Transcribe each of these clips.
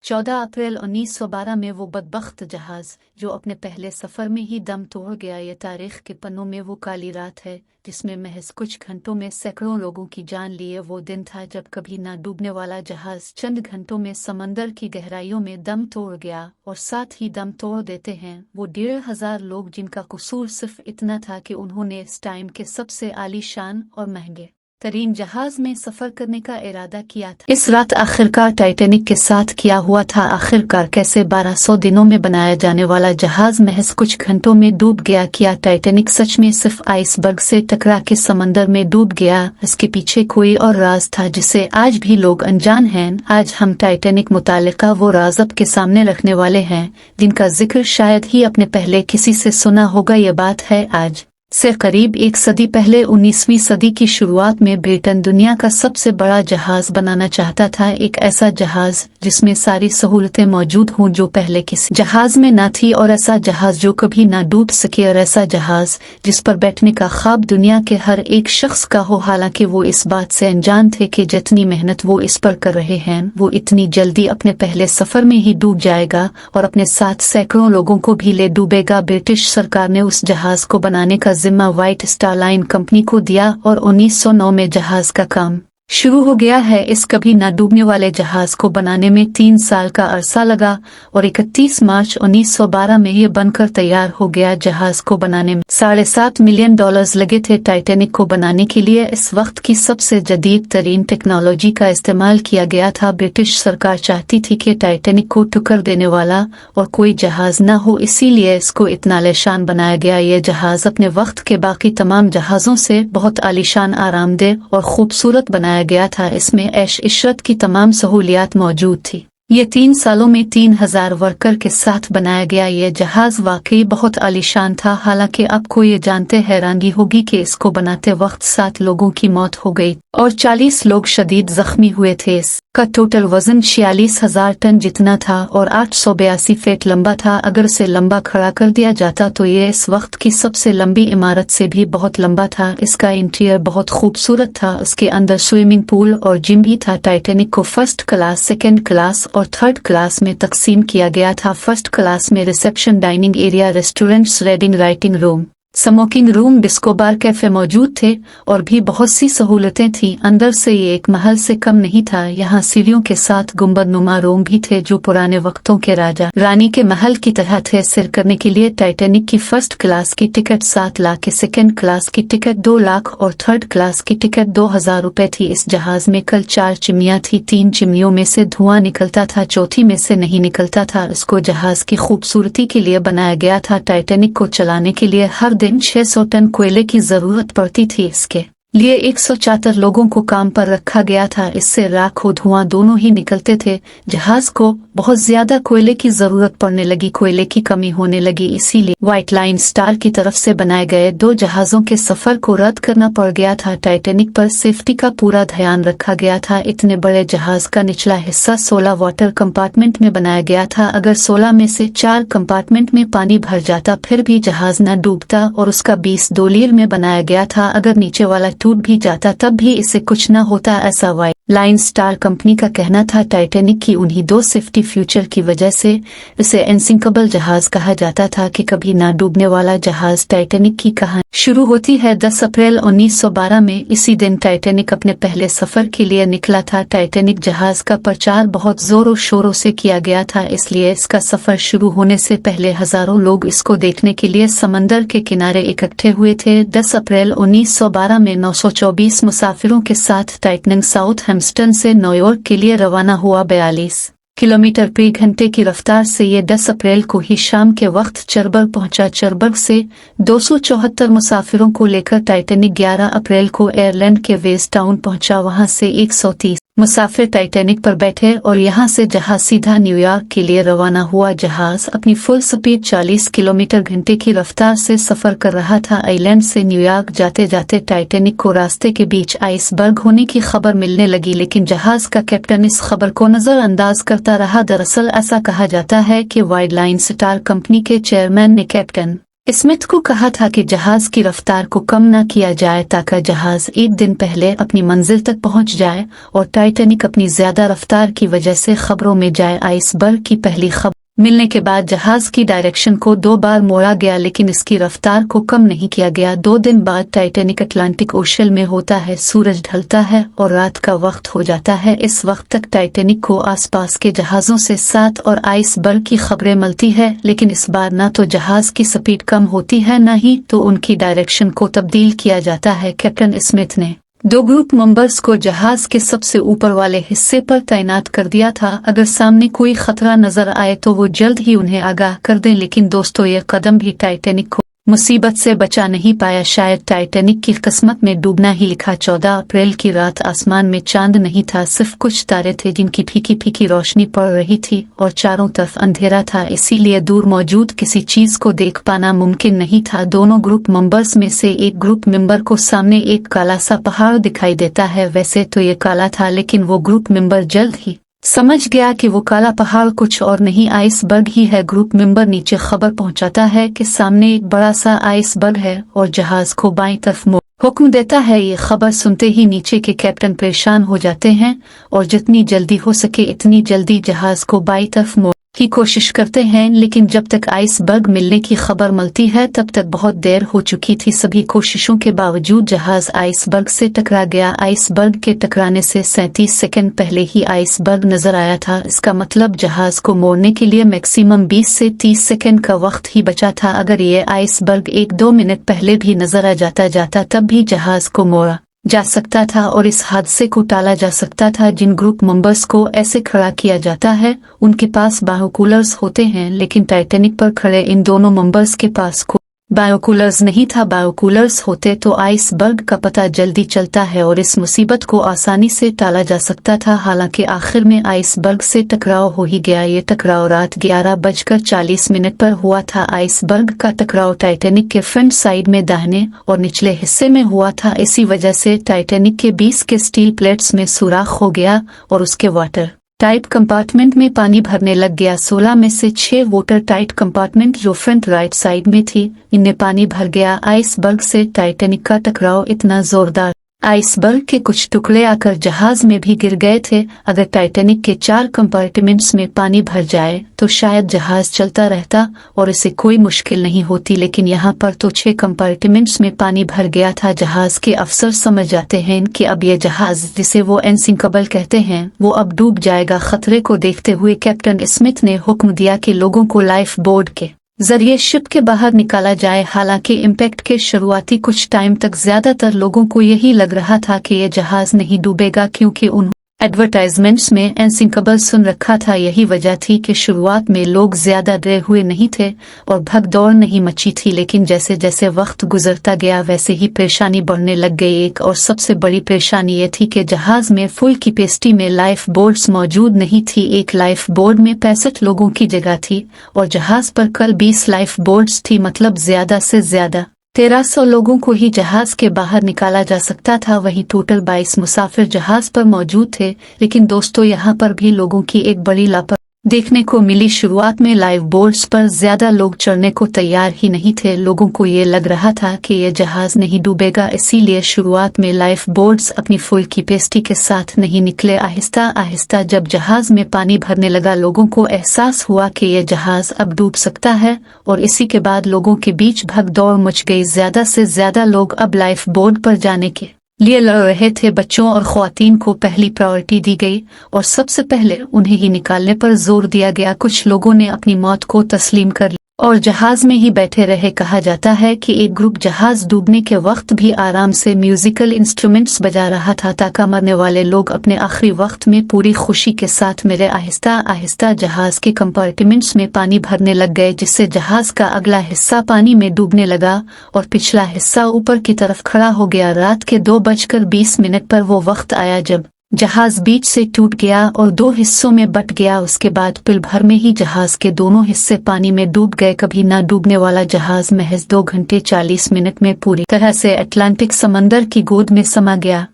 14 अप्रैल 1912 में वो बदबख्त जहाज़ जो अपने पहले सफ़र में ही दम तोड़ गया, ये तारीख के पन्नों में वो काली रात है जिसमें महज कुछ घंटों में सैकड़ों लोगों की जान लिए। वो दिन था जब कभी ना डूबने वाला जहाज़ चंद घंटों में समंदर की गहराइयों में दम तोड़ गया और साथ ही दम तोड़ देते हैं वो 1500 लोग जिनका कसूर सिर्फ इतना था कि उन्होंने इस टाइम के सबसे आलीशान और महंगे तरीन जहाज में सफर करने का इरादा किया था। इस रात आखिरकार टाइटैनिक के साथ किया हुआ था। आखिरकार कैसे 1200 दिनों में बनाया जाने वाला जहाज महज कुछ घंटों में डूब गया? क्या टाइटैनिक सच में सिर्फ आइसबर्ग से टकरा के समंदर में डूब गया? इसके पीछे कोई और राज था जिसे आज भी लोग अनजान हैं। आज हम टाइटैनिक मुतालिका वो राज आपके सामने रखने वाले हैं जिनका जिक्र शायद ही अपने पहले किसी से सुना होगा। ये बात है आज से करीब एक सदी पहले 19वीं सदी की शुरुआत में ब्रिटेन दुनिया का सबसे बड़ा जहाज बनाना चाहता था। एक ऐसा जहाज जिसमें सारी सहूलतें मौजूद हों जो पहले किसी जहाज में ना थी, और ऐसा जहाज जो कभी ना डूब सके, और ऐसा जहाज जिस पर बैठने का ख्वाब दुनिया के हर एक शख्स का हो। हालांकि वो इस बात से अनजान थे कि जितनी मेहनत वो इस पर कर रहे हैं वो इतनी जल्दी अपने पहले सफर में ही डूब जाएगा और अपने साथ सैकड़ों लोगों को भी ले डूबेगा। ब्रिटिश सरकार ने उस जहाज को बनाने का जिम्मा व्हाइट स्टार लाइन कंपनी को दिया और 1909 में जहाज का काम शुरू हो गया है। इस कभी न डूबने वाले जहाज को बनाने में 3 साल का अरसा लगा और 31 मार्च 1912 में ये बनकर तैयार हो गया। जहाज को बनाने में $7.5 मिलियन लगे थे। टाइटैनिक को बनाने के लिए इस वक्त की सबसे जदीद तरीन टेक्नोलॉजी का इस्तेमाल किया गया था। ब्रिटिश सरकार चाहती थी कि टाइटैनिक को टक्कर देने वाला और कोई जहाज न हो, इसीलिए इसको इतना आलीशान बनाया गया। ये जहाज अपने वक्त के बाकी तमाम जहाजों से बहुत आलीशान, आरामदेह और खूबसूरत बनाया गया था। इसमें ऐश इशरत की तमाम सहूलियात मौजूद थी। ये 3 सालों में 3000 वर्कर के साथ बनाया गया। ये जहाज वाकई बहुत आलीशान था। हालांकि आपको ये जानते हैरानगी होगी कि इसको बनाते वक्त 7 लोगों की मौत हो गई और 40 लोग शदीद जख्मी हुए थे। इसका टोटल वजन 46,000 टन जितना था और 882 फीट लंबा था। अगर इसे लंबा खड़ा कर दिया जाता तो ये इस वक्त की सबसे लंबी इमारत से भी बहुत लंबा था। इसका इंटीरियर बहुत खूबसूरत था। उसके अंदर स्विमिंग पूल और जिम भी था। टाइटैनिक को फर्स्ट क्लास, सेकेंड क्लास और थर्ड क्लास में तकसीम किया गया था। फर्स्ट क्लास में reception, dining area, restaurants, reading, writing room, smoking room, disco bar, cafe मौजूद थे और भी बहुत सी सहूलतें थीं। अंदर से ये एक महल से कम नहीं था। यहाँ सीढ़ियों के साथ गुंबद नुमा रूम भी थे जो पुराने वक्तों के राजा रानी के महल की तरह थे। सैर करने के लिए टाइटैनिक की फर्स्ट क्लास की टिकट 7 लाख की, सेकेंड क्लास की टिकट 2 लाख और थर्ड क्लास की टिकट 2000 रुपए थी। इस जहाज में कल 4 चिमनियाँ थी। 3 चिमनियों में से धुआं निकलता था, चौथी में से नहीं निकलता था। इसको जहाज की खूबसूरती के लिए बनाया गया था। टाइटैनिक को चलाने के लिए हर दिन 600 टन कोयले की जरूरत पड़ती थी। इसके लिए 174 लोगों को काम पर रखा गया था। इससे राख और धुआं दोनों ही निकलते थे। जहाज को बहुत ज्यादा कोयले की जरूरत पड़ने लगी, कोयले की कमी होने लगी, इसीलिए व्हाइट लाइन स्टार की तरफ से बनाए गए 2 जहाजों के सफर को रद्द करना पड़ गया था। टाइटैनिक पर सेफ्टी का पूरा ध्यान रखा गया था। इतने बड़े जहाज का निचला हिस्सा 16 वाटर कंपार्टमेंट में बनाया गया था। अगर 16 में से 4 कंपार्टमेंट में पानी भर जाता फिर भी जहाज न डूबता और उसका 20 डोलियर में बनाया गया था। अगर नीचे वाला टूट भी जाता तब भी इसे कुछ न होता, ऐसा व्हाइट लाइन स्टार कंपनी का कहना था। टाइटैनिक की उन्हीं 2 सेफ्टी फीचर की वजह से इसे अनसिंकेबल जहाज कहा जाता था कि कभी ना डूबने वाला जहाज। टाइटैनिक की कहानी शुरू होती है 10 अप्रैल 1912 में। इसी दिन टाइटैनिक अपने पहले सफर के लिए निकला था। टाइटैनिक जहाज का प्रचार बहुत जोरों शोरों से किया गया था, इसलिए इसका सफर शुरू होने से पहले हजारों लोग इसको देखने के लिए समंदर के किनारे इकट्ठे हुए थे। 10 अप्रैल 1912 में 924 मुसाफिरों के साथ टाइटैनिक साउथ हेम्पटन से न्यूयॉर्क के लिए रवाना हुआ। 42 किलोमीटर प्रति घंटे की रफ्तार से ये 10 अप्रैल को ही शाम के वक्त चरबर्ग पहुंचा। चरबर्ग से 274 मुसाफिरों को लेकर टाइटैनिक 11 अप्रैल को आयरलैंड के वेस्ट टाउन पहुंचा। वहां से 130 मुसाफिर टाइटैनिक पर बैठे और यहां से जहाज सीधा न्यूयॉर्क के लिए रवाना हुआ। जहाज अपनी फुल स्पीड 40 किलोमीटर घंटे की रफ्तार से सफर कर रहा था। आइलैंड से न्यूयॉर्क जाते जाते टाइटैनिक को रास्ते के बीच आइसबर्ग होने की खबर मिलने लगी, लेकिन जहाज का कैप्टन इस खबर को नजरअंदाज करता रहा। दरअसल ऐसा कहा जाता है कि व्हाइट लाइन स्टार कंपनी के चेयरमैन ने कैप्टन स्मिथ को कहा था कि जहाज की रफ्तार को कम न किया जाए ताकि जहाज एक दिन पहले अपनी मंजिल तक पहुंच जाए, और टाइटैनिक अपनी ज्यादा रफ्तार की वजह से खबरों में जाए। आइसबर्ग की पहली खबर मिलने के बाद जहाज की डायरेक्शन को 2 बार मोड़ा गया, लेकिन इसकी रफ्तार को कम नहीं किया गया। 2 दिन बाद टाइटैनिक अटलांटिक ओशन में होता है, सूरज ढलता है और रात का वक्त हो जाता है। इस वक्त तक टाइटैनिक को आसपास के जहाजों से साथ और आइसबर्ग की खबरें मिलती है, लेकिन इस बार न तो जहाज की स्पीड कम होती है न ही तो उनकी डायरेक्शन को तब्दील किया जाता है। कैप्टन स्मिथ ने 2 ग्रुप मेंबर्स को जहाज के सबसे ऊपर वाले हिस्से पर तैनात कर दिया था। अगर सामने कोई खतरा नजर आए तो वो जल्द ही उन्हें आगाह कर दें, लेकिन दोस्तों ये कदम भी टाइटैनिक को मुसीबत से बचा नहीं पाया। शायद टाइटैनिक की किस्मत में डूबना ही लिखा। 14 अप्रैल की रात आसमान में चांद नहीं था, सिर्फ कुछ तारे थे जिनकी फीकी फीकी रोशनी पड़ रही थी और चारों तरफ अंधेरा था, इसीलिए दूर मौजूद किसी चीज को देख पाना मुमकिन नहीं था। दोनों ग्रुप मेंबर्स में से एक ग्रुप मेंबर को सामने एक काला सा पहाड़ दिखाई देता है। वैसे तो ये काला था, लेकिन वो ग्रुप मेंबर जल्द ही समझ गया कि वो काला पहाड़ कुछ और नहीं आइसबर्ग ही है। ग्रुप मेंबर नीचे खबर पहुंचाता है कि सामने एक बड़ा सा आइसबर्ग है और जहाज को बाईं तरफ मोड़ हुक्म देता है। ये खबर सुनते ही नीचे के कैप्टन परेशान हो जाते हैं और जितनी जल्दी हो सके इतनी जल्दी जहाज को बाईं तरफ मोड़ की कोशिश करते हैं, लेकिन जब तक आइसबर्ग मिलने की खबर मिलती है तब तक बहुत देर हो चुकी थी। सभी कोशिशों के बावजूद जहाज आइसबर्ग से टकरा गया। आइसबर्ग के टकराने से 37 सेकंड पहले ही आइसबर्ग नजर आया था। इसका मतलब जहाज को मोड़ने के लिए मैक्सिमम 20 से 30 सेकंड का वक्त ही बचा था। अगर ये आइसबर्ग 1-2 मिनट पहले भी नजर आ जाता तब भी जहाज को मोड़ा जा सकता था और इस हादसे को टाला जा सकता था। जिन ग्रुप मेंबर्स को ऐसे खड़ा किया जाता है उनके पास बायोकूलर्स होते हैं, लेकिन टाइटैनिक पर खड़े इन दोनों मेंबर्स के पास बायोकूलर्स नहीं था। बायोकूलर्स होते तो आइसबर्ग का पता जल्दी चलता है और इस मुसीबत को आसानी से टाला जा सकता था। हालांकि आखिर में आइसबर्ग से टकराव हो ही गया। ये टकराव रात 11:40 पर हुआ था। आइसबर्ग का टकराव टाइटैनिक के फ्रंट साइड में दाहिने और निचले हिस्से में हुआ था। इसी वजह से टाइटैनिक के 20 के स्टील प्लेट्स में सुराख हो गया और उसके वाटर टाइट कंपार्टमेंट में पानी भरने लग गया। 16 में से 6 वाटर टाइट कंपार्टमेंट जो फ्रंट राइट साइड में थी, इनमें पानी भर गया। आइसबर्ग से टाइटैनिक का टकराव इतना जोरदार आइसबर्ग के कुछ टुकड़े आकर जहाज में भी गिर गए थे। अगर टाइटैनिक के 4 कंपार्टमेंट्स में पानी भर जाए तो शायद जहाज चलता रहता और इसे कोई मुश्किल नहीं होती, लेकिन यहाँ पर तो 6 कंपार्टमेंट्स में पानी भर गया था। जहाज के अफसर समझ जाते हैं कि अब ये जहाज, जिसे वो अनसिंकेबल कहते हैं, वो अब डूब जाएगा। खतरे को देखते हुए कैप्टन स्मिथ ने हुक्म दिया कि लोगों को लाइफ बोर्ड के जरिए शिप के बाहर निकाला जाए। हालांकि इम्पैक्ट के शुरुआती कुछ टाइम तक ज्यादातर लोगों को यही लग रहा था कि यह जहाज नहीं डूबेगा, क्योंकि उन्होंने एडवर्टाइजमेंट्स में अनसिंकेबल सुन रखा था। यही वजह थी कि शुरुआत में लोग ज्यादा डरे हुए नहीं थे और भगदौड़ नहीं मची थी, लेकिन जैसे जैसे वक्त गुजरता गया वैसे ही परेशानी बढ़ने लग गई। एक और सबसे बड़ी परेशानी ये थी कि जहाज में फुल कैपेसिटी में लाइफ बोट्स मौजूद नहीं थी। एक लाइफ बोट में 65 लोगों की जगह थी और जहाज पर कल 20 लाइफ बोट्स थी, मतलब ज्यादा से ज्यादा 1300 लोगों को ही जहाज के बाहर निकाला जा सकता था। वहीं टोटल 22 मुसाफिर जहाज पर मौजूद थे। लेकिन दोस्तों, यहाँ पर भी लोगों की एक बड़ी लापरवाही देखने को मिली। शुरुआत में लाइफ बोट्स पर ज्यादा लोग चढ़ने को तैयार ही नहीं थे। लोगों को ये लग रहा था कि यह जहाज नहीं डूबेगा, इसीलिए शुरुआत में लाइफ बोट्स अपनी फुल कैपेसिटी के साथ नहीं निकले। आहिस्ता आहिस्ता जब जहाज में पानी भरने लगा, लोगों को एहसास हुआ कि यह जहाज अब डूब सकता है और इसी के बाद लोगों के बीच भगदौड़ मच गई। ज्यादा से ज्यादा लोग अब लाइफ बोट पर जाने के लिए लड़ रहे थे। बच्चों और ख्वातीन को पहली प्रायोरिटी दी गई और सबसे पहले उन्हें ही निकालने पर जोर दिया गया। कुछ लोगों ने अपनी मौत को तस्लीम कर लिया और जहाज में ही बैठे रहे। कहा जाता है कि एक ग्रुप जहाज डूबने के वक्त भी आराम से म्यूजिकल इंस्ट्रूमेंट्स बजा रहा था ताकि मरने वाले लोग अपने आखिरी वक्त में पूरी खुशी के साथ मेरे। आहिस्ता आहिस्ता जहाज के कंपार्टमेंट्स में पानी भरने लग गए, जिससे जहाज का अगला हिस्सा पानी में डूबने लगा और पिछला हिस्सा ऊपर की तरफ खड़ा हो गया। रात के 2:20 पर वो वक्त आया जब जहाज बीच से टूट गया और 2 हिस्सों में बट गया। उसके बाद पल भर में ही जहाज के दोनों हिस्से पानी में डूब गए। कभी ना डूबने वाला जहाज महज 2 घंटे 40 मिनट में पूरी तरह से अटलांटिक समंदर की गोद में समा गया।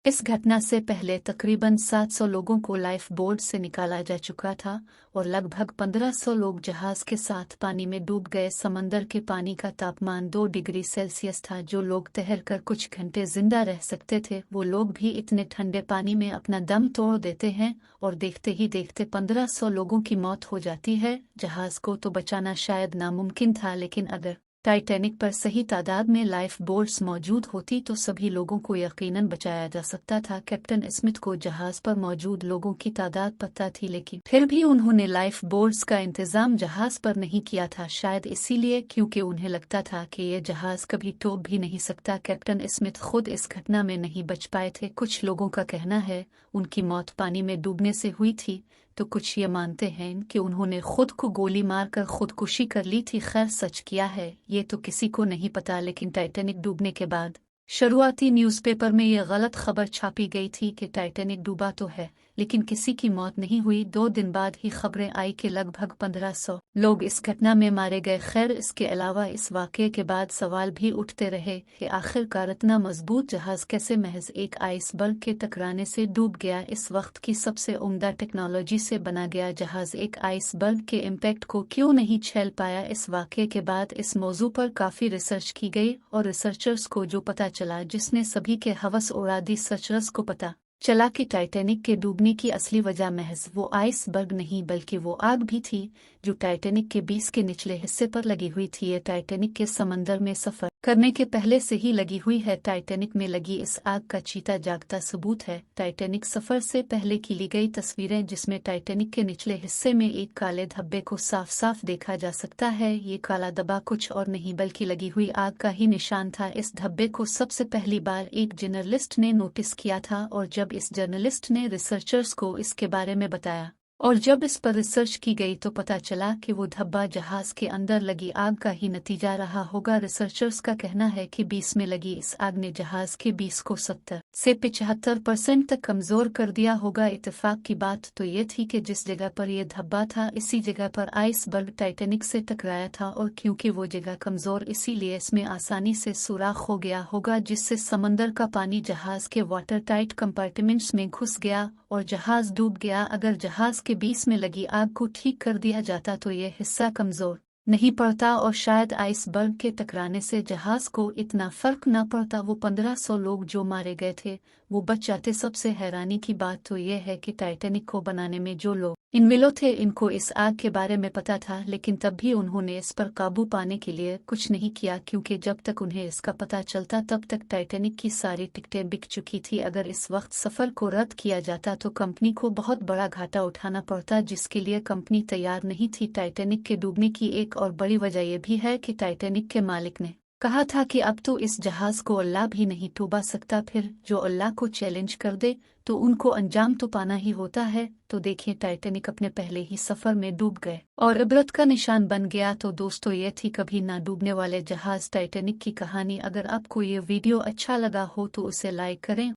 इस घटना से पहले तकरीबन 700 लोगों को लाइफ बोट से निकाला जा चुका था और लगभग 1500 लोग जहाज के साथ पानी में डूब गए। समंदर के पानी का तापमान 2 डिग्री सेल्सियस था। जो लोग तैरकर कुछ घंटे जिंदा रह सकते थे, वो लोग भी इतने ठंडे पानी में अपना दम तोड़ देते हैं और देखते ही देखते 1500 लोगों की मौत हो जाती है। जहाज को तो बचाना शायद नामुमकिन था, लेकिन अगर टाइटैनिक पर सही तादाद में लाइफ बोट्स मौजूद होती तो सभी लोगों को यकीनन बचाया जा सकता था। कैप्टन स्मिथ को जहाज पर मौजूद लोगों की तादाद पता थी, लेकिन फिर भी उन्होंने लाइफ बोट्स का इंतजाम जहाज पर नहीं किया था। शायद इसीलिए क्योंकि उन्हें लगता था कि ये जहाज कभी डूब भी नहीं सकता। कैप्टन स्मिथ खुद इस घटना में नहीं बच पाए थे। कुछ लोगों का कहना है उनकी मौत पानी में डूबने से हुई थी, तो कुछ ये मानते हैं कि उन्होंने खुद को गोली मारकर खुदकुशी कर ली थी। खैर, सच क्या है ये तो किसी को नहीं पता, लेकिन टाइटैनिक डूबने के बाद शुरुआती न्यूज़पेपर में ये गलत खबर छापी गई थी कि टाइटैनिक डूबा तो है, लेकिन किसी की मौत नहीं हुई। 2 दिन बाद ही खबरें आई कि लगभग 1500 लोग इस घटना में मारे गए। खैर, इसके अलावा इस वाक़ये के बाद सवाल भी उठते रहे कि आखिरकार इतना मजबूत जहाज कैसे महज एक आइसबर्ग के टकराने से डूब गया। इस वक्त की सबसे उम्दा टेक्नोलॉजी से बना गया जहाज एक आइसबर्ग के इम्पैक्ट को क्यों नहीं झेल पाया। इस वाक़ये के बाद इस मौजू पर काफ़ी रिसर्च की गई और रिसर्चर्स को जो पता चला, जिसने सभी के हवस उड़ा दी। रिसर्चर्स को पता चला कि टाइटैनिक के डूबने की असली वजह महज वो आइसबर्ग नहीं बल्कि वो आग भी थी जो टाइटैनिक के बीच के निचले हिस्से पर लगी हुई थी। ये टाइटैनिक के समंदर में सफर करने के पहले से ही लगी हुई है। टाइटैनिक में लगी इस आग का जीता जागता सबूत है टाइटैनिक सफर से पहले की ली गई तस्वीरें, जिसमें टाइटैनिक के निचले हिस्से में एक काले धब्बे को साफ साफ देखा जा सकता है। ये काला धब्बा कुछ और नहीं बल्कि लगी हुई आग का ही निशान था। इस धब्बे को सबसे पहली बार एक जर्नलिस्ट ने नोटिस किया था और जब इस जर्नलिस्ट ने रिसर्चर्स को इसके बारे में बताया और जब इस पर रिसर्च की गई तो पता चला कि वो धब्बा जहाज के अंदर लगी आग का ही नतीजा रहा होगा। रिसर्चर्स का कहना है कि 20 में लगी इस आग ने जहाज के 20 को 70 से 75% तक कमजोर कर दिया होगा। इत्तेफाक की बात तो ये थी कि जिस जगह पर यह धब्बा था, इसी जगह पर आइसबर्ग टाइटैनिक से टकराया था और क्योंकि वो जगह कमजोर, इसीलिए इसमें आसानी से सुराख हो गया होगा, जिससे समंदर का पानी जहाज के वाटर टाइट कंपार्टमेंट्स में घुस गया और जहाज डूब गया। अगर जहाज के बीच में लगी आग को ठीक कर दिया जाता तो यह हिस्सा कमजोर नहीं पड़ता और शायद आइसबर्ग के टकराने से जहाज को इतना फर्क न पड़ता। वो 1500 लोग जो मारे गए थे वो बच जाते। सबसे हैरानी की बात तो यह है कि टाइटैनिक को बनाने में जो लोग इन्वॉल्व थे, इनको इस आग के बारे में पता था, लेकिन तब भी उन्होंने इस पर काबू पाने के लिए कुछ नहीं किया, क्योंकि जब तक उन्हें इसका पता चलता तब तक टाइटैनिक की सारी टिकटें बिक चुकी थी। अगर इस वक्त सफर को रद्द किया जाता तो कंपनी को बहुत बड़ा घाटा उठाना पड़ता, जिसके लिए कंपनी तैयार नहीं थी। टाइटैनिक के डूबने की एक और बड़ी वजह यह भी है कि टाइटैनिक के मालिक ने कहा था कि अब तो इस जहाज को अल्लाह भी नहीं डुबा सकता। फिर जो अल्लाह को चैलेंज कर दे तो उनको अंजाम तो पाना ही होता है। तो देखिए, टाइटैनिक अपने पहले ही सफर में डूब गए और इबरत का निशान बन गया। तो दोस्तों, ये थी कभी ना डूबने वाले जहाज टाइटैनिक की कहानी। अगर आपको ये वीडियो अच्छा लगा हो तो उसे लाइक करें